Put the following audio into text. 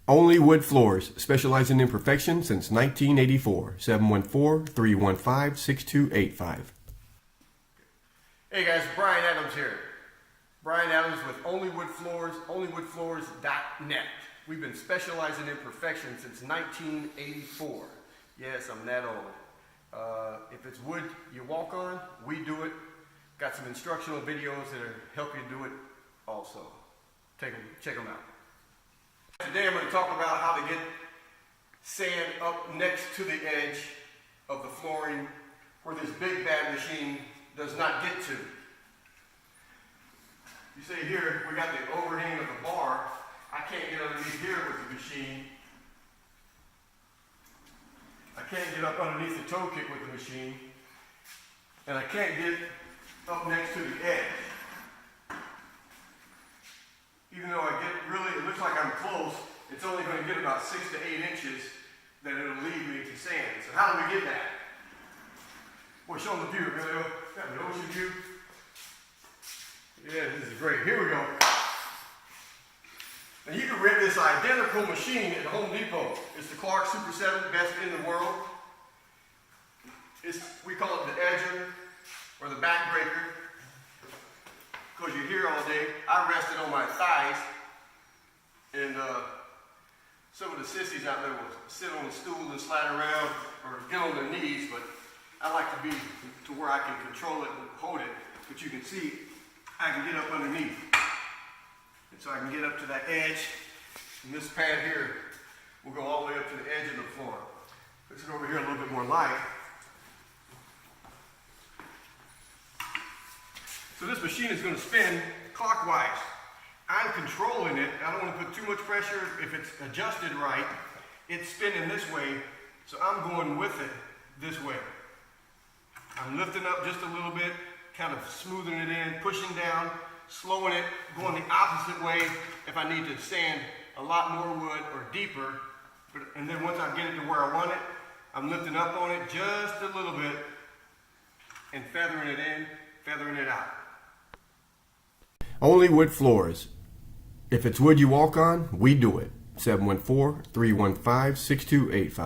OnlyWoodFloors, specializing in perfection since 1984. 714-315-6285. Hey guys, Brian Adams here. Brian Adams with OnlyWoodFloors, OnlyWoodFloors.net. We've been specializing in perfection since 1984. Yes, I'm that old. If it's wood you walk on, we do it. Got some instructional videos that help you do it also. Check them out. Today I'm going to talk about how to get sand up next to the edge of the flooring where this big bad machine does not get to. You see here, we got the overhang of the bar. I can't get underneath here with the machine. I can't get up underneath the toe kick with the machine. And I can't get up next to the edge. Even though it looks like I'm close, it's only going to get about 6 to 8 inches that it'll lead me to sand. So how do we get that? Well, show them the view, Emilio. Got the ocean view. Yeah, this is great. Here we go. Now you can rent this identical machine at Home Depot. It's the Clark Super 7, best in the world. We call it the edger or the backbreaker. Because you're here all day. I rested on my thighs, and some of the sissies out there will sit on the stool and slide around or get on their knees, but I like to be to where I can control it and hold it. But you can see I can get up underneath. And so I can get up to that edge, and this pad here will go all the way up to the edge of the floor. Let's go over here a little bit more light. So this machine is going to spin clockwise. I'm controlling it. I don't want to put too much pressure. If it's adjusted right, it's spinning this way, so I'm going with it this way. I'm lifting up just a little bit, kind of smoothing it in, pushing down, slowing it, going the opposite way if I need to sand a lot more wood or deeper. And then once I get it to where I want it, I'm lifting up on it just a little bit and feathering it in, feathering it out. OnlyWoodFloors. If it's wood you walk on, we do it. 714-315-6285.